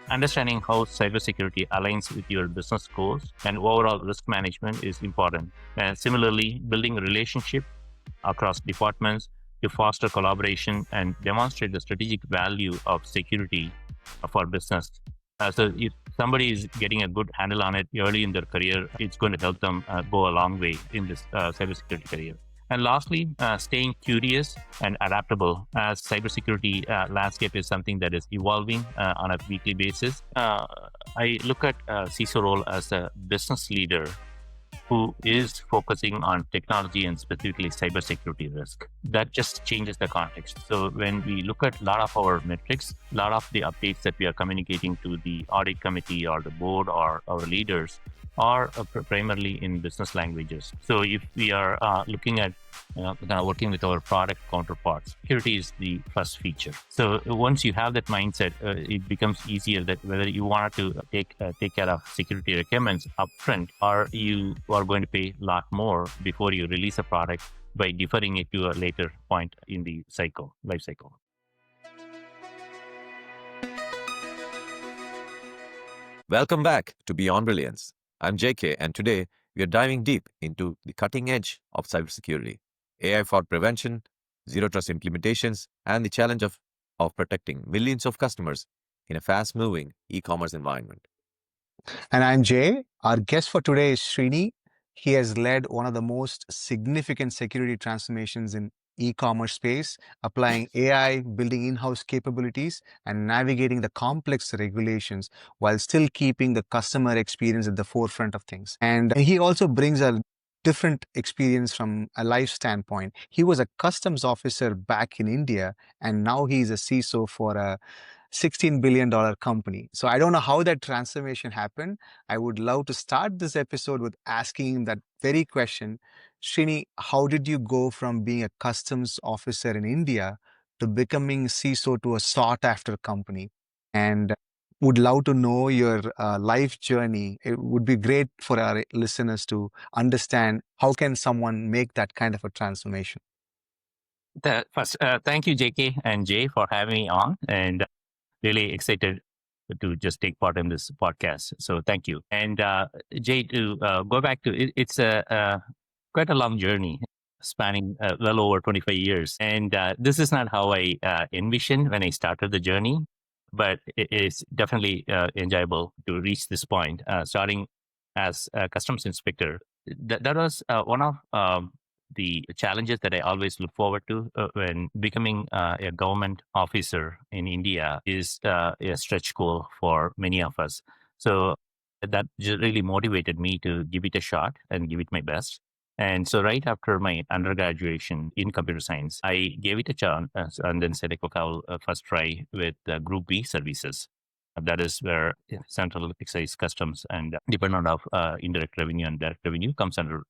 Understanding how cybersecurity aligns with your business goals and overall risk management is important. And similarly, building a relationship across departments to foster collaboration and demonstrate the strategic value of security for business. So if somebody is getting a good handle on it early in their career, it's going to help them go a long way in this cybersecurity career. And lastly, staying curious and adaptable as cybersecurity landscape is something that is evolving on a weekly basis. I look at CISO role as a business leader who is focusing on technology and specifically cybersecurity risk. That just changes the context. So when we look at a lot of our metrics, a lot of the updates that we are communicating to the audit committee or the board or our leaders are primarily in business languages. So if we are looking at kind of working with our product counterparts, security is the first feature. So once you have that mindset, it becomes easier that whether you want to take care of security requirements upfront, or you are going to pay a lot more before you release a product by deferring it to a later point in the life cycle. Welcome back to Beyond Brilliance. I'm JK, and today we are diving deep into the cutting edge of cybersecurity, AI for prevention, zero trust implementations, and the challenge of protecting millions of customers in a fast moving e commerce environment. And I'm Jay. Our guest for today is Srini. He has led one of the most significant security transformations in e-commerce space, applying AI, building in-house capabilities, and navigating the complex regulations while still keeping the customer experience at the forefront of things. And he also brings a different experience from a life standpoint. He was a customs officer back in India, and now he's a CISO for a $16 billion company. So I don't know how that transformation happened. I would love to start this episode with asking him that very question. Srini, how did you go from being a customs officer in India to becoming CISO to a sought after company? And would love to know your life journey. It would be great for our listeners to understand how can someone make that kind of a transformation. First, thank you, JK and Jay, for having me on, and really excited to just take part in this podcast. So thank you. And Jay, to go back to it, it's quite a long journey spanning well over 25 years. And this is not how I envisioned when I started the journey, but it is definitely enjoyable to reach this point, starting as a customs inspector. That was one of the challenges that I always look forward to when becoming a government officer in India is a stretch goal for many of us. So that just really motivated me to give it a shot and give it my best. And so right after my undergraduation in computer science, I gave it a chance and then said, okay, I'll first try with Group B services. That is where Central Excise Customs and Department of Indirect Revenue and Direct Revenue comes under.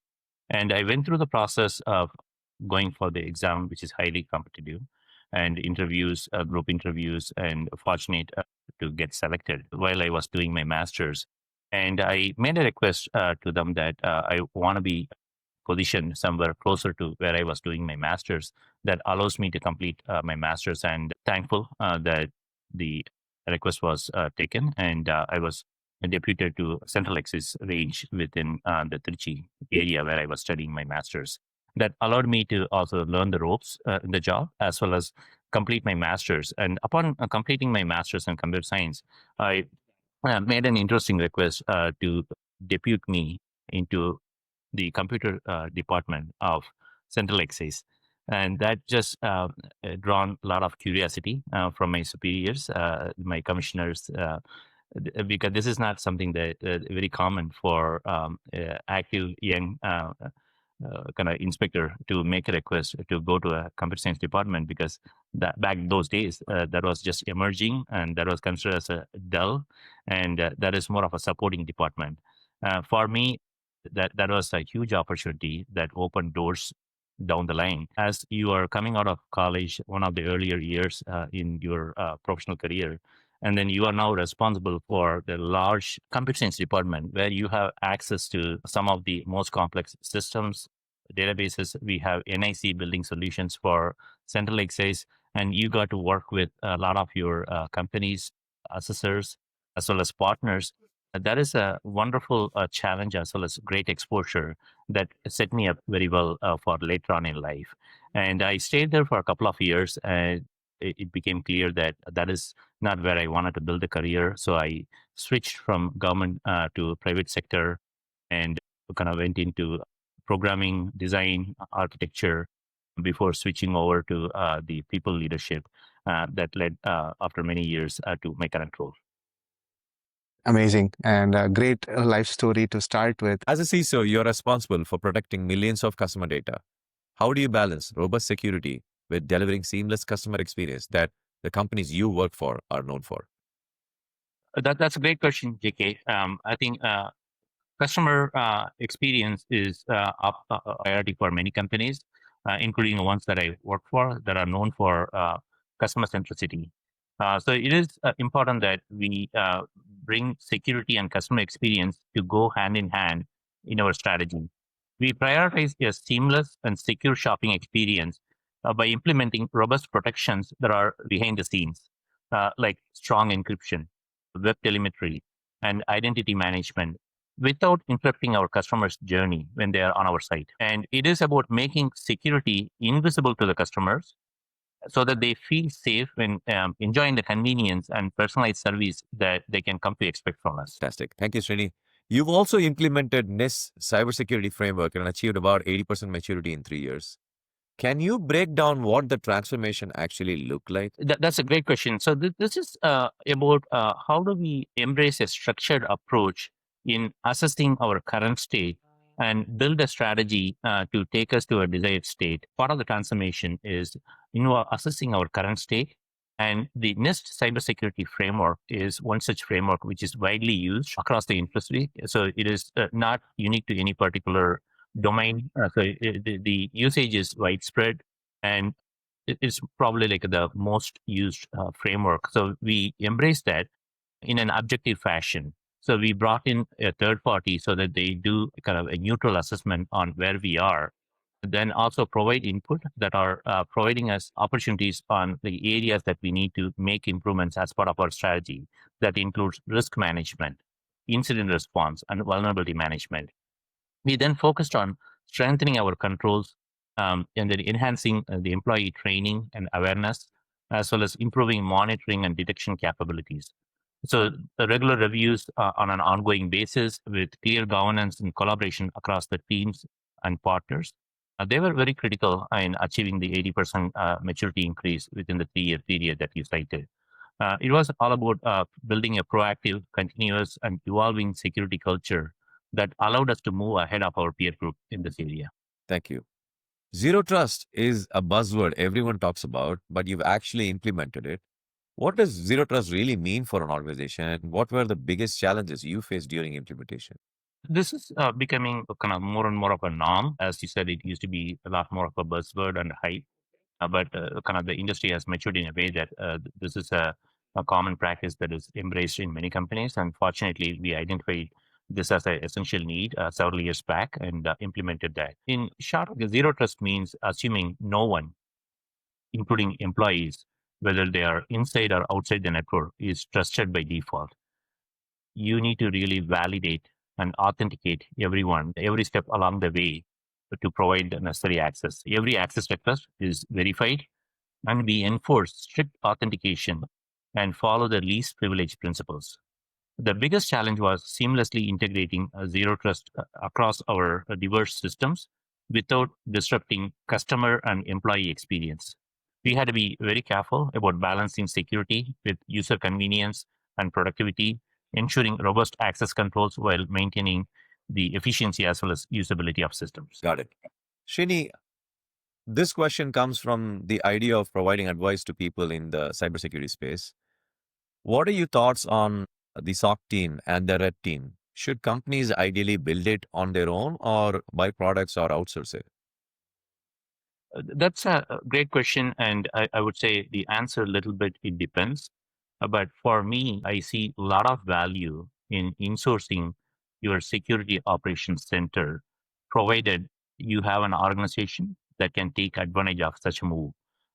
And I went through the process of going for the exam, which is highly competitive, and interviews, group interviews, and fortunate to get selected while I was doing my master's. And I made a request to them that I want to be positioned somewhere closer to where I was doing my master's that allows me to complete my master's. And thankful that the request was taken, and I was deputed to Central Axis range within the Trichy area where I was studying my master's. That allowed me to also learn the ropes in the job as well as complete my master's. And upon completing my master's in computer science, I made an interesting request to depute me into the computer department of Central Excise. And that just drawn a lot of curiosity from my superiors, my commissioners, because this is not something that very common for active young kind of inspector to make a request to go to a computer science department, because that back those days that was just emerging and that was considered as a dull, and that is more of a supporting department. For me, that was a huge opportunity that opened doors down the line. As you are coming out of college, one of the earlier years in your professional career, and then you are now responsible for the large computer science department where you have access to some of the most complex systems, databases. We have NIC building solutions for Central Excise, and you got to work with a lot of your companies, assessors, as well as partners. That is a wonderful challenge as well as great exposure that set me up very well for later on in life. And I stayed there for a couple of years, and it became clear that that is not where I wanted to build a career. So I switched from government to private sector and kind of went into programming, design, architecture before switching over to the people leadership that led after many years to my current role. Amazing and a great life story to start with. As a CISO, you're responsible for protecting millions of customer data. How do you balance robust security with delivering seamless customer experience that the companies you work for are known for? That's a great question, JK. I think customer experience is a priority for many companies, including the ones that I work for that are known for customer centricity. So it is important that we bring security and customer experience to go hand in hand in our strategy. We prioritize a seamless and secure shopping experience by implementing robust protections that are behind the scenes, like strong encryption, web telemetry, and identity management without interrupting our customers' journey when they are on our site. And it is about making security invisible to the customers so that they feel safe when enjoying the convenience and personalized service that they can come to expect from us. Fantastic. Thank you, Srini. You've also implemented NIST cybersecurity framework and achieved about 80% maturity in 3 years. Can you break down what the transformation actually looked like? That's a great question. So this is about how do we embrace a structured approach in assessing our current state and build a strategy to take us to a desired state. Part of the transformation is assessing our current state. And the NIST cybersecurity framework is one such framework which is widely used across the industry. So it is not unique to any particular domain. The usage is widespread, and it's probably like the most used framework. So we embrace that in an objective fashion. So we brought in a third party so that they do kind of a neutral assessment on where we are, then also provide input that are providing us opportunities on the areas that we need to make improvements as part of our strategy. That includes risk management, incident response, and vulnerability management. We then focused on strengthening our controls and then enhancing the employee training and awareness, as well as improving monitoring and detection capabilities. So the regular reviews on an ongoing basis with clear governance and collaboration across the teams and partners. They were very critical in achieving the 80% maturity increase within the 3 year period that you cited. It was all about building a proactive, continuous, and evolving security culture that allowed us to move ahead of our peer group in this area. Thank you. Zero trust is a buzzword everyone talks about, but you've actually implemented it. What does zero trust really mean for an organization, and what were the biggest challenges you faced during implementation? This is becoming kind of more and more of a norm. As you said, it used to be a lot more of a buzzword and hype, but kind of the industry has matured in a way that this is a common practice that is embraced in many companies. And fortunately, we identified this as an essential need several years back and implemented that. In short, the zero trust means assuming no one, including employees, whether they are inside or outside the network, is trusted by default. You need to really validate and authenticate everyone, every step along the way to provide the necessary access. Every access request is verified, and we enforce strict authentication and follow the least privilege principles. The biggest challenge was seamlessly integrating zero trust across our diverse systems without disrupting customer and employee experience. We had to be very careful about balancing security with user convenience and productivity, ensuring robust access controls while maintaining the efficiency as well as usability of systems. Got it. Srini, this question comes from the idea of providing advice to people in the cybersecurity space. What are your thoughts on the SOC team and the red team? Should companies ideally build it on their own or buy products or outsource it? That's a great question. And I would say the answer a little bit, it depends. But for me, I see a lot of value in insourcing your security operations center, provided you have an organization that can take advantage of such a move.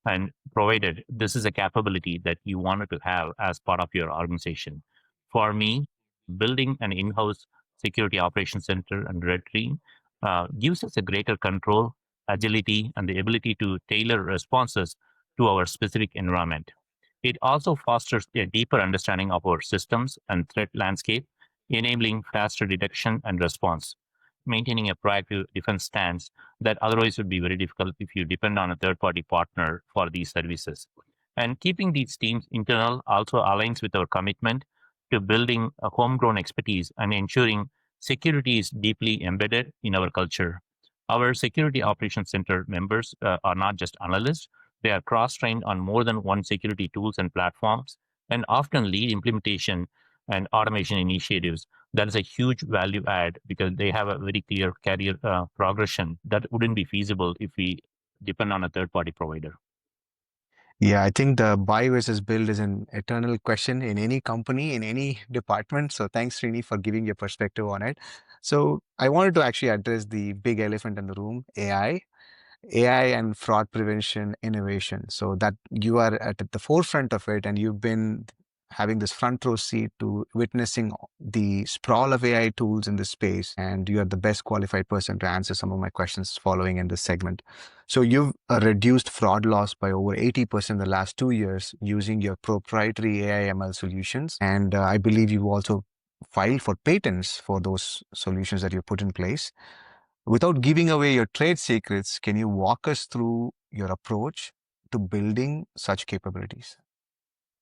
And provided this is a capability that you wanted to have as part of your organization. For me, building an in-house security operations center and red team gives us a greater control, agility, and the ability to tailor responses to our specific environment. It also fosters a deeper understanding of our systems and threat landscape, enabling faster detection and response, maintaining a proactive defense stance that otherwise would be very difficult if you depend on a third party partner for these services. And keeping these teams internal also aligns with our commitment to building a homegrown expertise and ensuring security is deeply embedded in our culture. Our security operations center members are not just analysts, they are cross trained on more than one security tools and platforms and often lead implementation and automation initiatives. That is a huge value add because they have a very clear career progression that wouldn't be feasible if we depend on a third party provider. Yeah, I think the buy versus build is an eternal question in any company, in any department. So thanks, Srini, for giving your perspective on it. So I wanted to actually address the big elephant in the room, AI and fraud prevention innovation. So that you are at the forefront of it, and you've been having this front row seat to witnessing the sprawl of AI tools in this space, and you are the best qualified person to answer some of my questions following in this segment. So you've reduced fraud loss by over 80% in the last 2 years using your proprietary AI ML solutions, and I believe you also filed for patents for those solutions that you put in place. Without giving away your trade secrets, can you walk us through your approach to building such capabilities?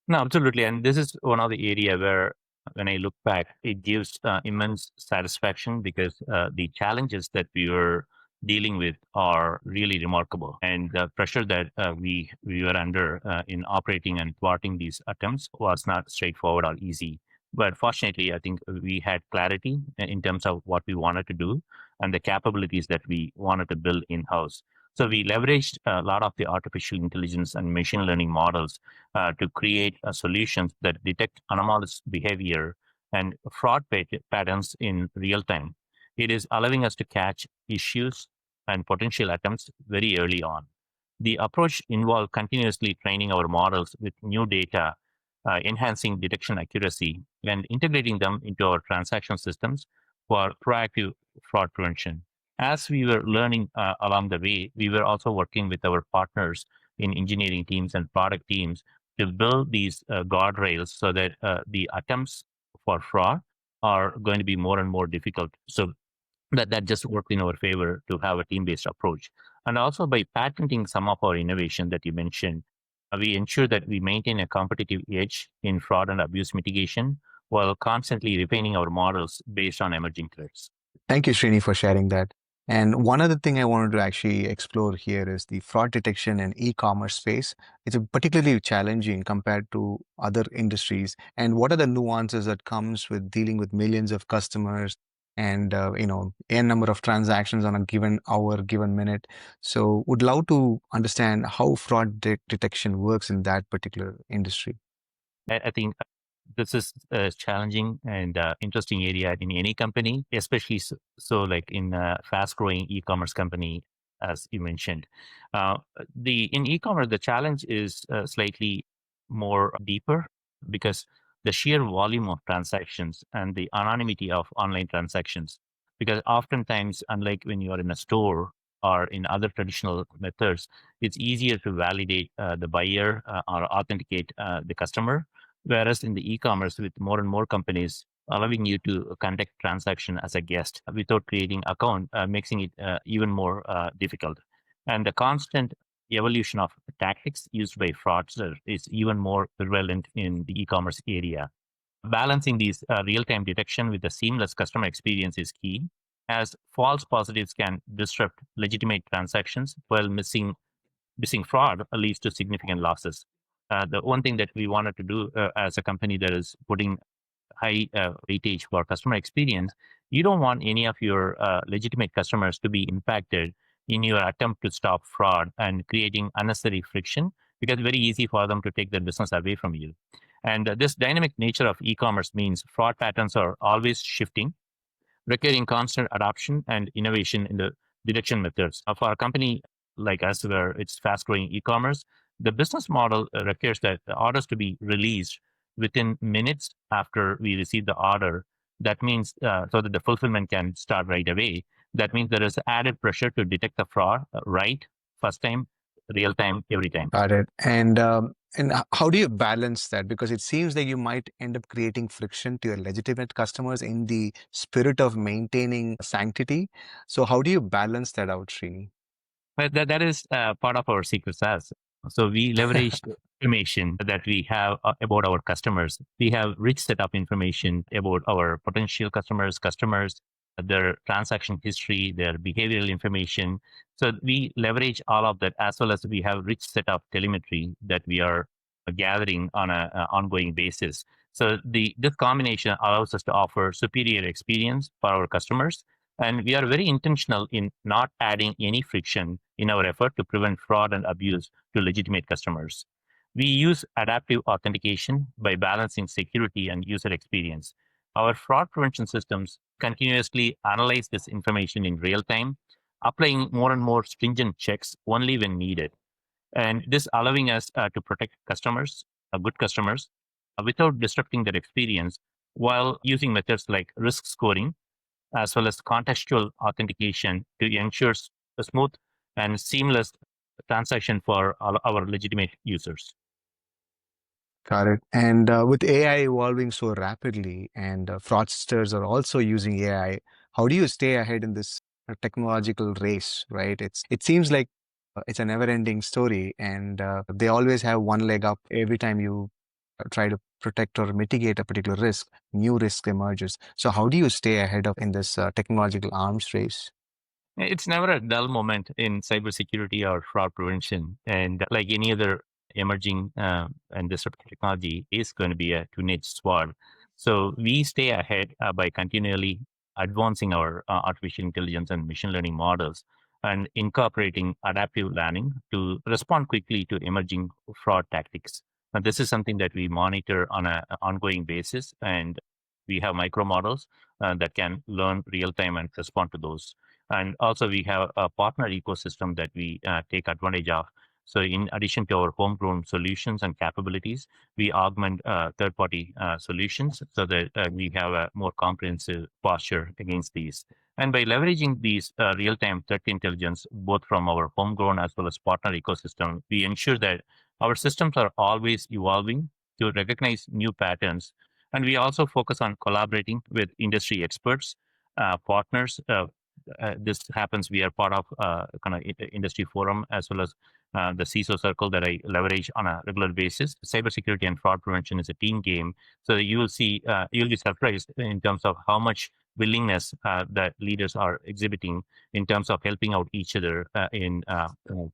No, absolutely. And this is one of the area where, when I look back, it gives immense satisfaction because the challenges that we were dealing with are really remarkable, and the pressure that we were under in operating and thwarting these attempts was not straightforward or easy. But fortunately, I think we had clarity in terms of what we wanted to do and the capabilities that we wanted to build in house. So we leveraged a lot of the artificial intelligence and machine learning models to create solutions that detect anomalous behavior and fraud patterns in real time. It is allowing us to catch issues and potential attempts very early on. The approach involved continuously training our models with new data, enhancing detection accuracy, and integrating them into our transaction systems for proactive fraud prevention. As we were learning along the way, we were also working with our partners in engineering teams and product teams to build these guardrails so that the attempts for fraud are going to be more and more difficult. So that just worked in our favor to have a team-based approach. And also by patenting some of our innovation that you mentioned, we ensure that we maintain a competitive edge in fraud and abuse mitigation while constantly refining our models based on emerging threats. Thank you, Srini, for sharing that. And one other thing I wanted to actually explore here is the fraud detection in e-commerce space. It's particularly challenging compared to other industries. And what are the nuances that comes with dealing with millions of customers and n number of transactions on a given hour, given minute? So, would love to understand how fraud detection works in that particular industry. I think this is a challenging and interesting area in any company, especially so like in a fast-growing e-commerce company, as you mentioned. The in e-commerce, the challenge is slightly more deeper because the sheer volume of transactions and the anonymity of online transactions. Because oftentimes, unlike when you are in a store or in other traditional methods, it's easier to validate the buyer or authenticate the customer. Whereas in the e-commerce, with more and more companies allowing you to conduct transaction as a guest without creating account, making it even more difficult. And the constant evolution of tactics used by fraudsters is even more prevalent in the e-commerce area. Balancing these real-time detection with the seamless customer experience is key, as false positives can disrupt legitimate transactions while missing fraud leads to significant losses. The one thing that we wanted to do as a company that is putting high weightage for customer experience, you don't want any of your legitimate customers to be impacted in your attempt to stop fraud and creating unnecessary friction because it's very easy for them to take their business away from you. And this dynamic nature of e-commerce means fraud patterns are always shifting, requiring constant adoption and innovation in the detection methods. For a company like us, where it's fast growing e commerce, the business model requires that the orders to be released within minutes after we receive the order. That means so that the fulfillment can start right away. That means there is added pressure to detect the fraud right first time, real time, every time. Got it. And how do you balance that? Because it seems like you might end up creating friction to your legitimate customers in the spirit of maintaining sanctity. So how do you balance that out, Srini? But that is part of our secret sauce. So we leverage the information that we have about our customers. We have rich set of information about our potential customers, their transaction history, their behavioral information. So we leverage all of that, as well as we have rich set of telemetry that we are gathering on a ongoing basis. So this combination allows us to offer superior experience for our customers, and we are very intentional in not adding any friction in our effort to prevent fraud and abuse to legitimate customers. We use adaptive authentication by balancing security and user experience. Our fraud prevention systems continuously analyze this information in real time, applying more and more stringent checks only when needed. And this allowing us to protect customers, good customers, without disrupting their experience, while using methods like risk scoring as well as contextual authentication to ensure a smooth and seamless transaction for all our legitimate users. Got it. And with AI evolving so rapidly and fraudsters are also using AI, how do you stay ahead in this technological race, right? It seems like it's a never-ending story, and they always have one leg up every time you try to protect or mitigate a particular risk, new risk emerges. So how do you stay ahead of in this technological arms race? It's never a dull moment in cybersecurity or fraud prevention. And like any other emerging and disruptive technology, is going to be a two-edged sword. So we stay ahead by continually advancing our artificial intelligence and machine learning models and incorporating adaptive learning to respond quickly to emerging fraud tactics. And this is something that we monitor on an ongoing basis. And we have micro models that can learn real time and respond to those. And also, we have a partner ecosystem that we take advantage of. So, in addition to our homegrown solutions and capabilities, we augment third party solutions so that we have a more comprehensive posture against these. And by leveraging these real time threat intelligence, both from our homegrown as well as partner ecosystem, we ensure that our systems are always evolving to recognize new patterns. And we also focus on collaborating with industry experts, partners. This happens. We are part of kind of industry forum as well as the CISO circle that I leverage on a regular basis. Cybersecurity and fraud prevention is a team game, so you will see you'll be surprised in terms of how much willingness that leaders are exhibiting in terms of helping out each other in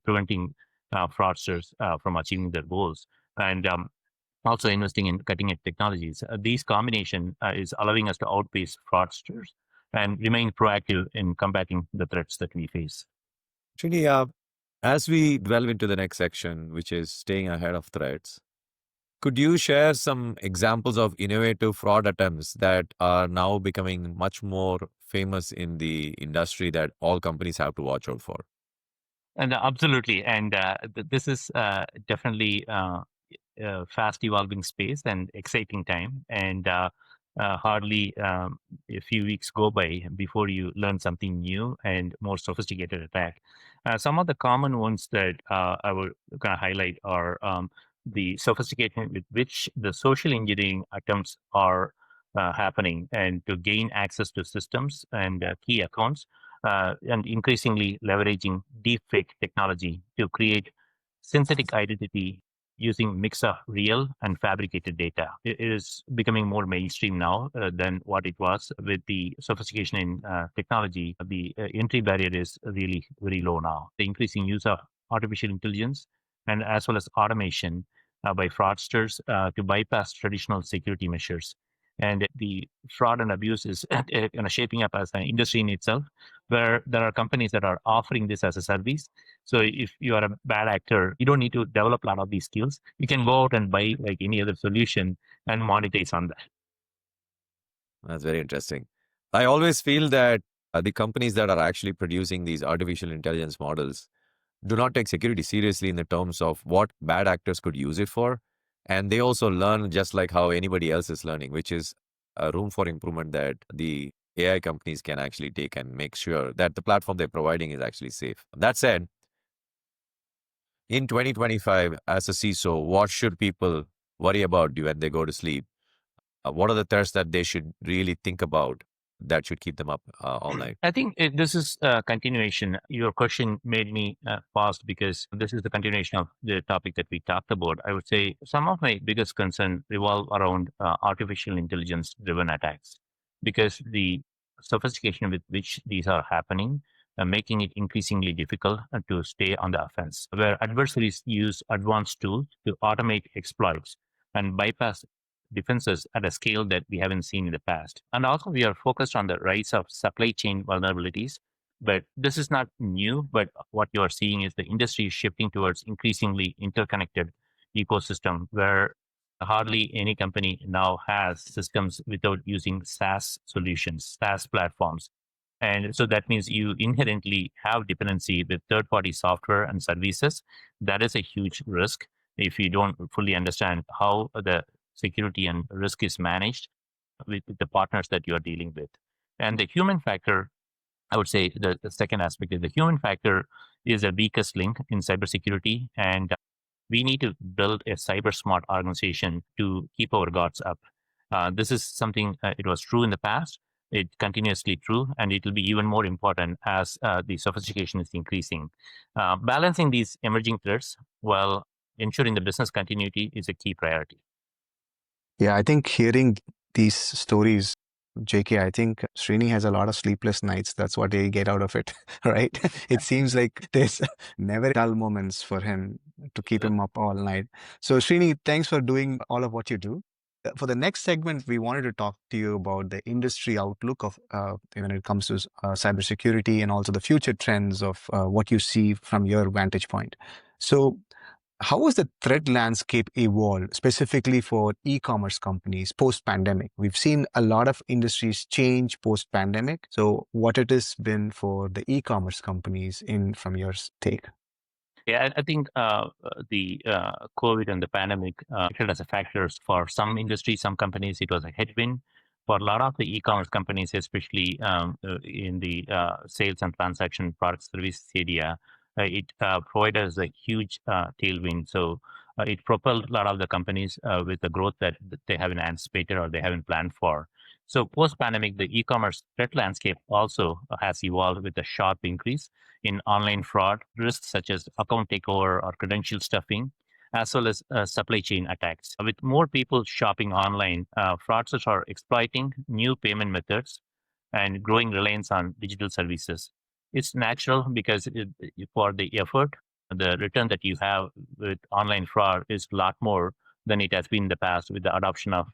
preventing fraudsters from achieving their goals. And also investing in cutting edge technologies. These combination is allowing us to outpace fraudsters and remain proactive in combating the threats that we face. Srini, as we delve into the next section, which is staying ahead of threats, could you share some examples of innovative fraud attempts that are now becoming much more famous in the industry that all companies have to watch out for? And absolutely, and this is definitely fast evolving space and exciting time. And hardly a few weeks go by before you learn something new and more sophisticated attack. Some of the common ones that I would kind of highlight are the sophistication with which the social engineering attempts are happening and to gain access to systems and key accounts, and increasingly leveraging deepfake technology to create synthetic identity using mix of real and fabricated data. It is becoming more mainstream now than what it was with the sophistication in technology. The entry barrier is really very low now. The increasing use of artificial intelligence and as well as automation by fraudsters to bypass traditional security measures. And the fraud and abuse is shaping up as an industry in itself, where there are companies that are offering this as a service. So if you are a bad actor, you don't need to develop a lot of these skills. You can go out and buy like any other solution and monetize on that. That's very interesting. I always feel that the companies that are actually producing these artificial intelligence models do not take security seriously in the terms of what bad actors could use it for. And they also learn just like how anybody else is learning, which is a room for improvement that the AI companies can actually take and make sure that the platform they're providing is actually safe. That said, in 2025, as a CISO, what should people worry about when they go to sleep? What are the threats that they should really think about that should keep them up all night? I think this is a continuation. Your question made me pause because this is the continuation of the topic that we talked about. I would say some of my biggest concern revolve around artificial intelligence driven attacks because the sophistication with which these are happening, making it increasingly difficult to stay on the offense, where adversaries use advanced tools to automate exploits and bypass defenses at a scale that we haven't seen in the past. And also, we are focused on the rise of supply chain vulnerabilities. But this is not new. But what you are seeing is the industry is shifting towards increasingly interconnected ecosystem where hardly any company now has systems without using SaaS solutions, SaaS platforms. And so that means you inherently have dependency with third party software and services. That is a huge risk if you don't fully understand how the security and risk is managed with the partners that you are dealing with. And the human factor, I would say the second aspect is the human factor is the weakest link in cybersecurity. And we need to build a cyber smart organization to keep our guards up. This is something it was true in the past. It continuously true, and it will be even more important as the sophistication is increasing. Balancing these emerging threats while ensuring the business continuity is a key priority. Yeah, I think hearing these stories, JK, I think Srini has a lot of sleepless nights. That's what they get out of it, right? It seems like there's never dull moments for him to keep him up all night. So, Srini, thanks for doing all of what you do. For the next segment, we wanted to talk to you about the industry outlook of when it comes to cybersecurity and also the future trends of what you see from your vantage point. So, how has the threat landscape evolved specifically for e-commerce companies post-pandemic? We've seen a lot of industries change post-pandemic. So what it has been for the e-commerce companies in from your take? Yeah, I think the COVID and the pandemic acted as a factors for some industries, some companies. It was a headwind for a lot of the e-commerce companies, especially in the sales and transaction product service area. It provided us a huge tailwind. So it propelled a lot of the companies with the growth that they haven't anticipated or they haven't planned for. So post-pandemic, the e-commerce threat landscape also has evolved with a sharp increase in online fraud risks such as account takeover or credential stuffing, as well as supply chain attacks. With more people shopping online, fraudsters are exploiting new payment methods and growing reliance on digital services. It's natural because for the effort, the return that you have with online fraud is a lot more than it has been in the past with the adoption of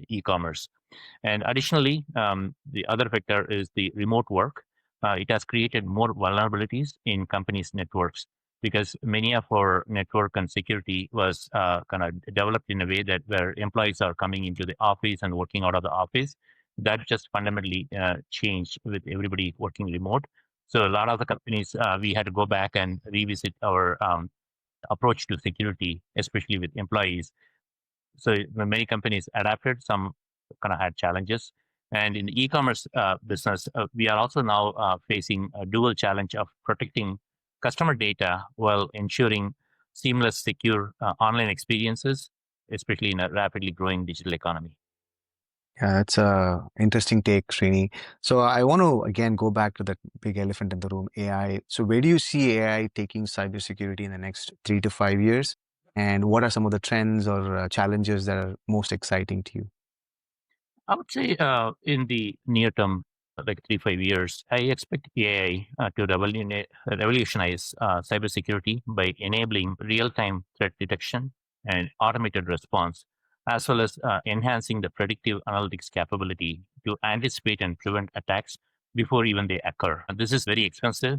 e-commerce. And additionally, the other factor is the remote work. It has created more vulnerabilities in companies' networks because many of our network and security was kind of developed in a way that where employees are coming into the office and working out of the office. That just fundamentally changed with everybody working remote. So a lot of the companies, we had to go back and revisit our approach to security, especially with employees. So many companies adapted, some kind of had challenges. And in the e-commerce business, we are also now facing a dual challenge of protecting customer data while ensuring seamless, secure online experiences, especially in a rapidly growing digital economy. Yeah, that's a interesting take, Srini. So I want to again go back to that big elephant in the room, AI. So where do you see AI taking cybersecurity in the next 3 to 5 years? And what are some of the trends or challenges that are most exciting to you? I would say in the near term, like 3 5 years, I expect AI to revolutionize cybersecurity by enabling real-time threat detection and automated response, as well as enhancing the predictive analytics capability to anticipate and prevent attacks before even they occur. This is very expensive,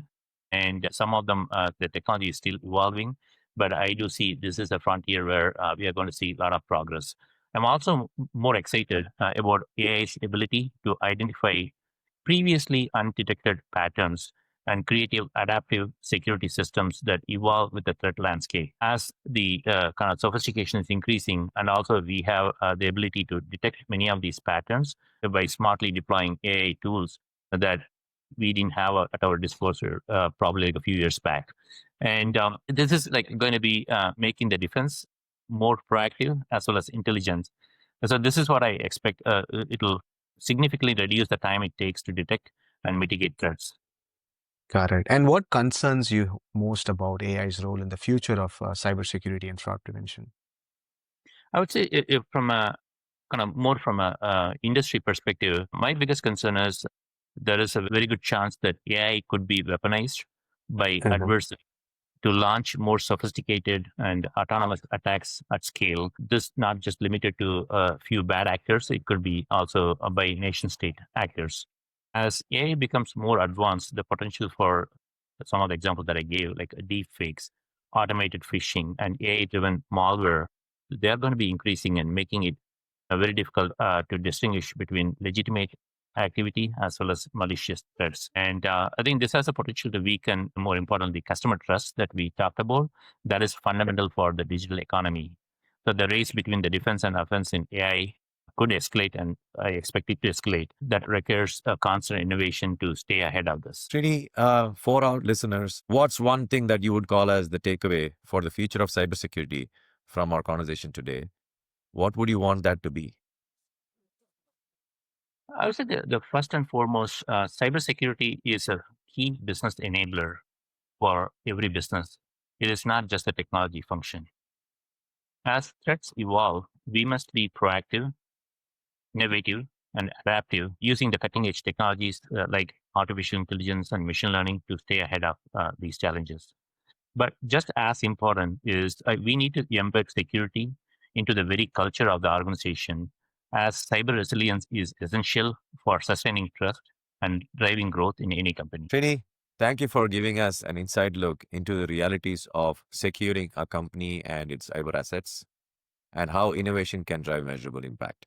and some of them the technology is still evolving. But I do see this is a frontier where we are going to see a lot of progress. I'm also more excited about AI's ability to identify previously undetected patterns and creative, adaptive security systems that evolve with the threat landscape. As the kind of sophistication is increasing, and also we have the ability to detect many of these patterns by smartly deploying AI tools that we didn't have at our disposal probably like a few years back. And this is like going to be making the defense more proactive as well as intelligent. So this is what I expect. It'll significantly reduce the time it takes to detect and mitigate threats. Got it. And what concerns you most about AI's role in the future of cybersecurity and fraud prevention? I would say if from a kind of more from a industry perspective, my biggest concern is there is a very good chance that AI could be weaponized by Mhm. adversaries to launch more sophisticated and autonomous attacks at scale. This not just limited to a few bad actors, it could be also by nation state actors. As AI becomes more advanced, the potential for some of the examples that I gave, like deep fakes, automated phishing, and AI driven malware, they're going to be increasing and making it very difficult to distinguish between legitimate activity as well as malicious threats. And I think this has a potential to weaken, more importantly, customer trust that we talked about. That is fundamental for the digital economy. So the race between the defense and offense in AI could escalate, and I expect it to escalate. That requires a constant innovation to stay ahead of this. Srini, for our listeners, what's one thing that you would call as the takeaway for the future of cybersecurity from our conversation today? What would you want that to be? I would say the first and foremost, cybersecurity is a key business enabler for every business. It is not just a technology function. As threats evolve, we must be proactive, innovative, and adaptive, using the cutting edge technologies like artificial intelligence and machine learning to stay ahead of these challenges. But just as important is we need to embed security into the very culture of the organization, as cyber resilience is essential for sustaining trust and driving growth in any company. Srini, thank you for giving us an inside look into the realities of securing a company and its cyber assets and how innovation can drive measurable impact.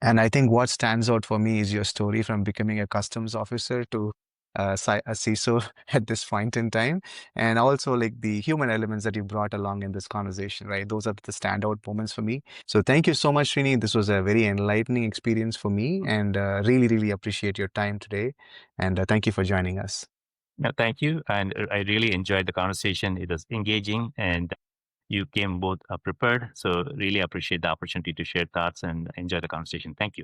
And I think what stands out for me is your story from becoming a customs officer to a CISO at this point in time, and also like the human elements that you brought along in this conversation, right? Those are the standout moments for me. So thank you so much, Srini. This was a very enlightening experience for me, and really, really appreciate your time today. And thank you for joining us. No, thank you. And I really enjoyed the conversation. It was engaging and you came both prepared. So really appreciate the opportunity to share thoughts and enjoy the conversation. Thank you.